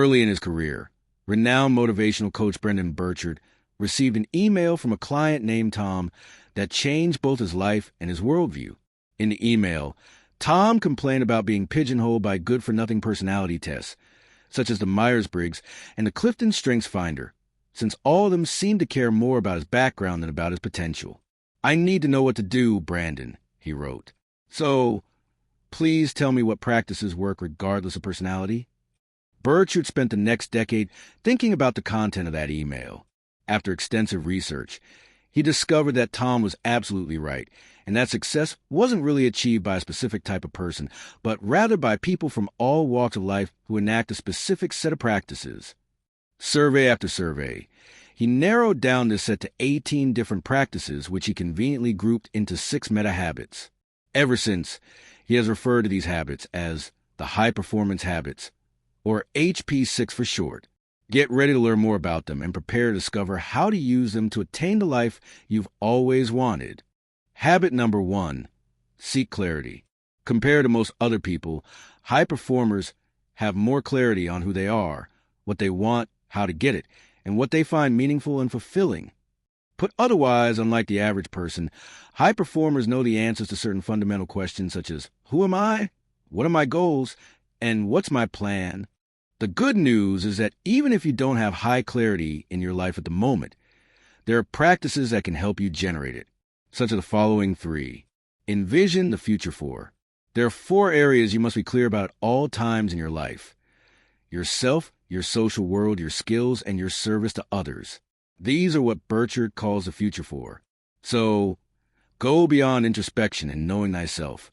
Early in his career, renowned motivational coach Brendon Burchard received an email from a client named Tom that changed both his life and his worldview. In the email, Tom complained about being pigeonholed by good-for-nothing personality tests, such as the Myers-Briggs and the Clifton Strengths Finder, since all of them seemed to care more about his background than about his potential. "I need to know what to do, Brandon," he wrote. "So, please tell me what practices work regardless of personality." Burchard spent the next decade thinking about the content of that email. After extensive research, he discovered that Tom was absolutely right, and that success wasn't really achieved by a specific type of person, but rather by people from all walks of life who enact a specific set of practices. Survey after survey, he narrowed down this set to 18 different practices, which he conveniently grouped into 6 meta-habits. Ever since, he has referred to these habits as the high-performance habits, or HP6 for short. Get ready to learn more about them and prepare to discover how to use them to attain the life you've always wanted. Habit number 1, seek clarity. Compared to most other people, high performers have more clarity on who they are, what they want, how to get it, and what they find meaningful and fulfilling. Put otherwise, unlike the average person, high performers know the answers to certain fundamental questions such as, who am I? What are my goals? And what's my plan? The good news is that even if you don't have high clarity in your life at the moment, there are practices that can help you generate it, such as the following 3. Envision the future for. There are 4 areas you must be clear about at all times in your life: yourself, your social world, your skills, and your service to others. These are what Burchard calls the future for. So, go beyond introspection and knowing thyself.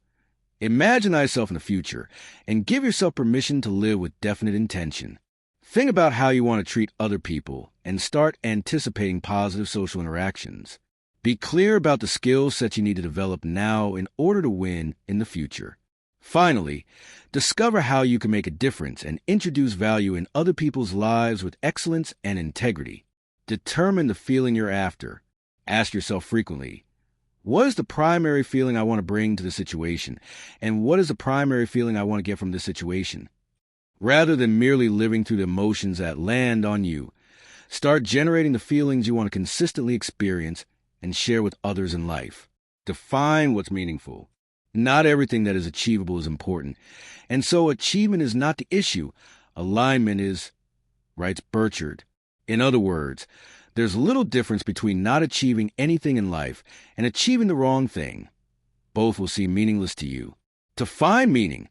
Imagine thyself in the future, and give yourself permission to live with definite intention. Think about how you want to treat other people, and start anticipating positive social interactions. Be clear about the skill sets you need to develop now in order to win in the future. Finally, discover how you can make a difference and introduce value in other people's lives with excellence and integrity. Determine the feeling you're after. Ask yourself frequently, what is the primary feeling I want to bring to the situation? And what is the primary feeling I want to get from this situation? Rather than merely living through the emotions that land on you, start generating the feelings you want to consistently experience and share with others in life. Define what's meaningful. Not everything that is achievable is important, and so achievement is not the issue. Alignment is, writes Burchard. In other words, there's little difference between not achieving anything in life and achieving the wrong thing. Both will seem meaningless to you. To find meaning,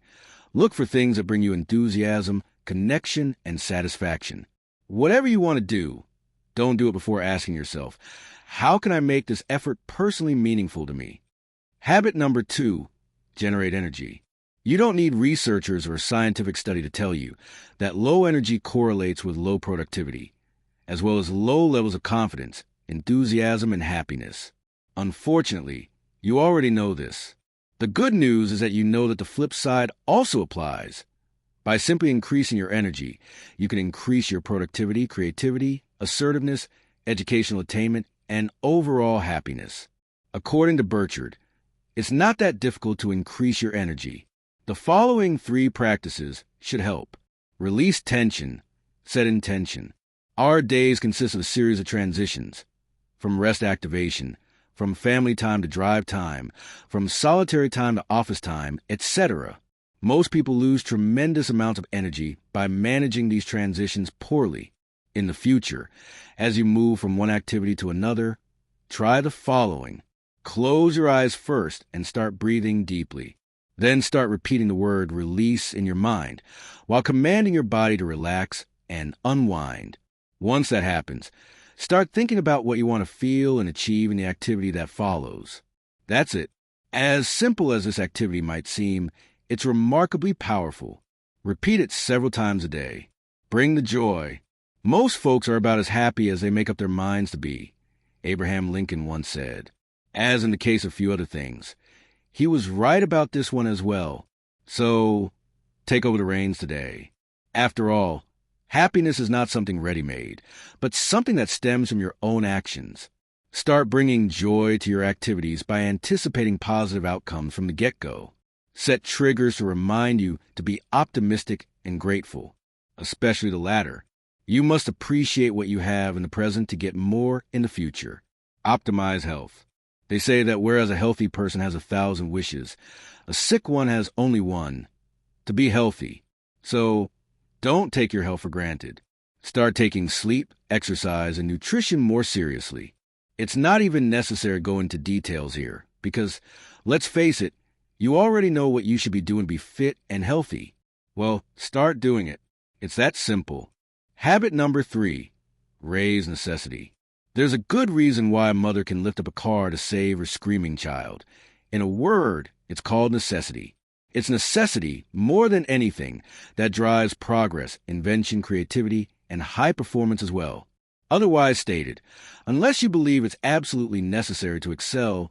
look for things that bring you enthusiasm, connection, and satisfaction. Whatever you want to do, don't do it before asking yourself, how can I make this effort personally meaningful to me? Habit number 2, generate energy. You don't need researchers or a scientific study to tell you that low energy correlates with low productivity, as well as low levels of confidence, enthusiasm, and happiness. Unfortunately, you already know this. The good news is that you know that the flip side also applies. By simply increasing your energy, you can increase your productivity, creativity, assertiveness, educational attainment, and overall happiness. According to Burchard, it's not that difficult to increase your energy. The following 3 practices should help. Release tension, set intention. Our days consist of a series of transitions, from rest activation, from family time to drive time, from solitary time to office time, etc. Most people lose tremendous amounts of energy by managing these transitions poorly. In the future, as you move from one activity to another, try the following. Close your eyes first and start breathing deeply. Then start repeating the word release in your mind, while commanding your body to relax and unwind. Once that happens, start thinking about what you want to feel and achieve in the activity that follows. That's it. As simple as this activity might seem, it's remarkably powerful. Repeat it several times a day. Bring the joy. Most folks are about as happy as they make up their minds to be, Abraham Lincoln once said. As in the case of a few other things, he was right about this one as well. So, take over the reins today. After all, happiness is not something ready-made, but something that stems from your own actions. Start bringing joy to your activities by anticipating positive outcomes from the get-go. Set triggers to remind you to be optimistic and grateful. especially the latter. You must appreciate what you have in the present to get more in the future. Optimize health. They say that whereas a healthy person has 1,000 wishes, a sick one has only one: to be healthy. So, don't take your health for granted. Start taking sleep, exercise, and nutrition more seriously. It's not even necessary to go into details here, because, let's face it, you already know what you should be doing to be fit and healthy. Well, start doing it. It's that simple. Habit number 3, raise necessity. There's a good reason why a mother can lift up a car to save her screaming child. In a word, it's called necessity. It's necessity, more than anything, that drives progress, invention, creativity, and high performance as well. Otherwise stated, unless you believe it's absolutely necessary to excel,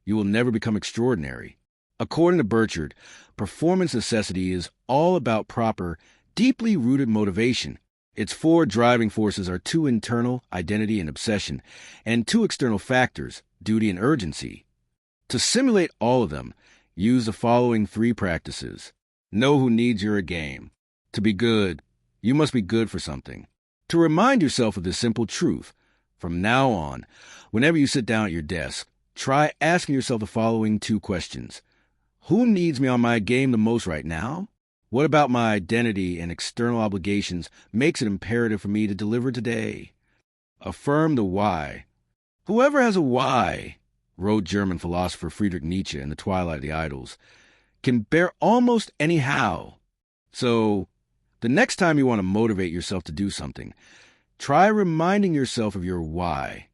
you will never become extraordinary. According to Burchard, performance necessity is all about proper, deeply rooted motivation. Its 4 driving forces are 2 internal, identity and obsession, and 2 external factors, duty and urgency. To simulate all of them, use the following 3 practices. Know who needs your game. To be good, you must be good for something. To remind yourself of this simple truth, from now on, whenever you sit down at your desk, try asking yourself the following 2 questions. Who needs me on my game the most right now? What about my identity and external obligations makes it imperative for me to deliver today? Affirm the why. Whoever has a why, wrote German philosopher Friedrich Nietzsche in The Twilight of the Idols, can bear almost any how. So, the next time you want to motivate yourself to do something, try reminding yourself of your why.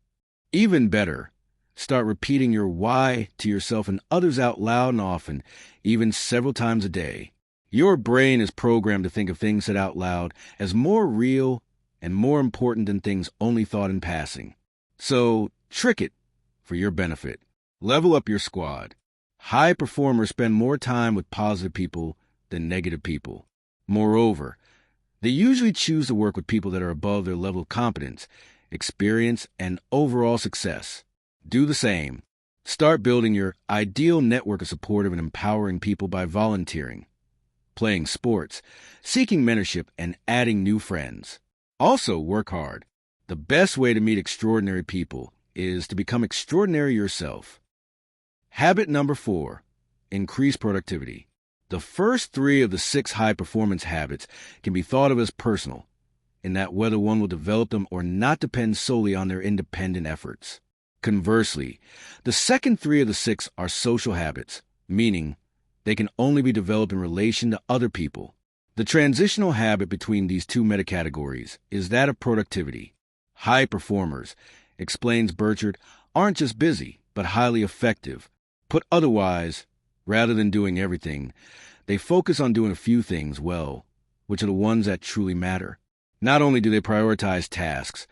Even better, start repeating your why to yourself and others out loud and often, even several times a day. Your brain is programmed to think of things said out loud as more real and more important than things only thought in passing. So, trick it for your benefit. Level up your squad. High performers spend more time with positive people than negative people. Moreover, they usually choose to work with people that are above their level of competence, experience, and overall success. Do the same. Start building your ideal network of supportive and empowering people by volunteering, playing sports, seeking mentorship, and adding new friends. Also, work hard. The best way to meet extraordinary people is to become extraordinary yourself. Habit number 4, increase productivity. The first 3 of the 6 high-performance habits can be thought of as personal, in that whether one will develop them or not depends solely on their independent efforts. Conversely, the second 3 of the 6 are social habits, meaning they can only be developed in relation to other people. The transitional habit between these 2 metacategories is that of productivity. High performers, explains Burchard, aren't just busy, but highly effective. Put otherwise, rather than doing everything, they focus on doing a few things well, which are the ones that truly matter. Not only do they prioritize tasks,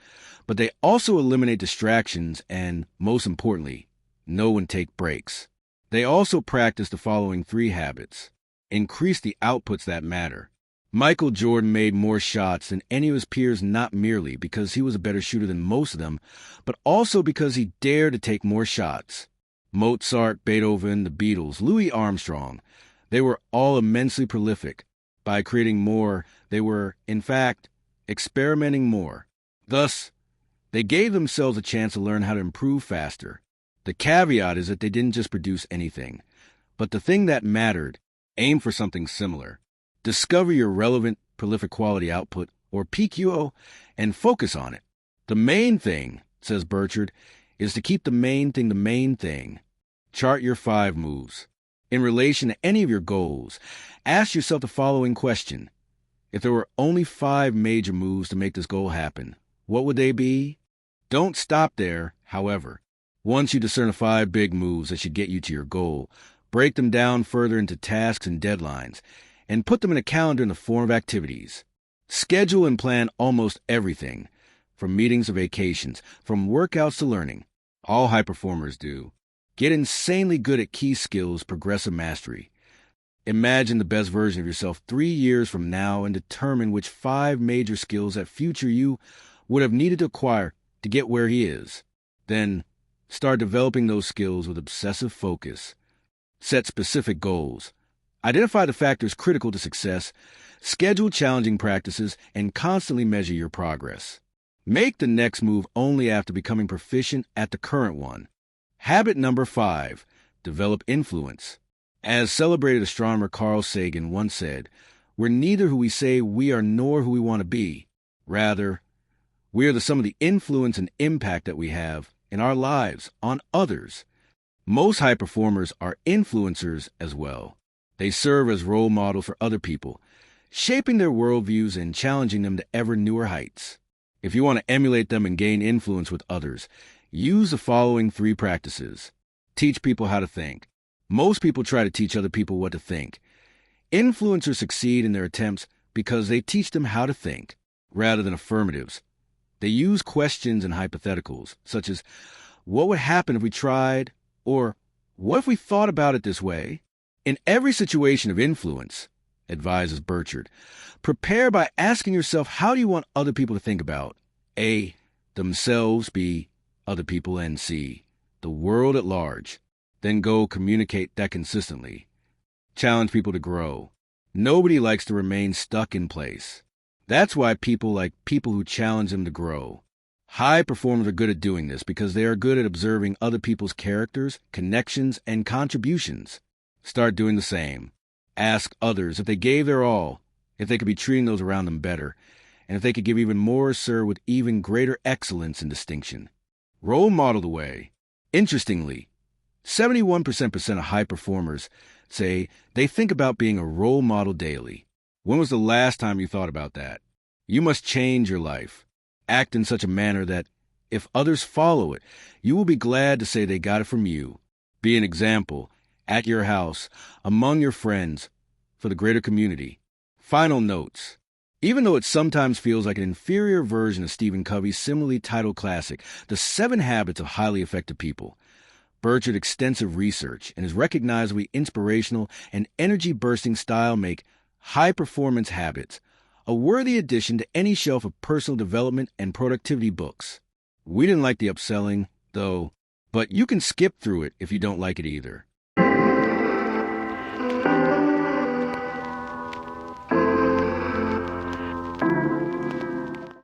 but they also eliminate distractions and, most importantly, know when to take breaks. They also practice the following 3 habits. Increase the outputs that matter. Michael Jordan made more shots than any of his peers not merely because he was a better shooter than most of them, but also because he dared to take more shots. Mozart, Beethoven, the Beatles, Louis Armstrong, they were all immensely prolific. By creating more, they were, in fact, experimenting more. Thus, they gave themselves a chance to learn how to improve faster. The caveat is that they didn't just produce anything, but the thing that mattered. Aim for something similar. Discover your relevant, prolific quality output, or PQO, and focus on it. The main thing, says Burchard, is to keep the main thing the main thing. Chart your 5 moves. In relation to any of your goals, ask yourself the following question. If there were only 5 major moves to make this goal happen, what would they be? Don't stop there, however. Once you discern the 5 big moves that should get you to your goal, break them down further into tasks and deadlines, and put them in a calendar in the form of activities. Schedule and plan almost everything, from meetings to vacations, from workouts to learning. All high performers do. Get insanely good at key skills, progressive mastery. Imagine the best version of yourself 3 years from now and determine which 5 major skills that future you would have needed to acquire to get where he is. Then, start developing those skills with obsessive focus. Set specific goals. Identify the factors critical to success, schedule challenging practices, and constantly measure your progress. Make the next move only after becoming proficient at the current one. Habit number 5, develop influence. As celebrated astronomer Carl Sagan once said, we're neither who we say we are nor who we want to be. Rather, we are the sum of the influence and impact that we have in our lives on others. Most high performers are influencers as well. They serve as role models for other people, shaping their worldviews and challenging them to ever newer heights. If you want to emulate them and gain influence with others, use the following 3 practices. Teach people how to think. Most people try to teach other people what to think. Influencers succeed in their attempts because they teach them how to think, rather than affirmatives. They use questions and hypotheticals, such as, what would happen if we tried? Or, what if we thought about it this way? In every situation of influence, advises Burchard, prepare by asking yourself, how do you want other people to think about A, themselves, B, other people, and C, the world at large. Then go communicate that consistently. Challenge people to grow. Nobody likes to remain stuck in place. That's why people like people who challenge them to grow. High performers are good at doing this because they are good at observing other people's characters, connections, and contributions. Start doing the same. Ask others if they gave their all, if they could be treating those around them better, and if they could give even more or serve with even greater excellence and distinction. Role model the way. Interestingly, 71% of high performers say they think about being a role model daily. When was the last time you thought about that? You must change your life. Act in such a manner that, if others follow it, you will be glad to say they got it from you. Be an example, at your house, among your friends, for the greater community. Final notes. Even though it sometimes feels like an inferior version of Stephen Covey's similarly titled classic, The 7 Habits of Highly Effective People, Burchard's extensive research and his recognizably inspirational and energy-bursting style make high-performance habits a worthy addition to any shelf of personal development and productivity books. We didn't like the upselling, though, but you can skip through it if you don't like it either.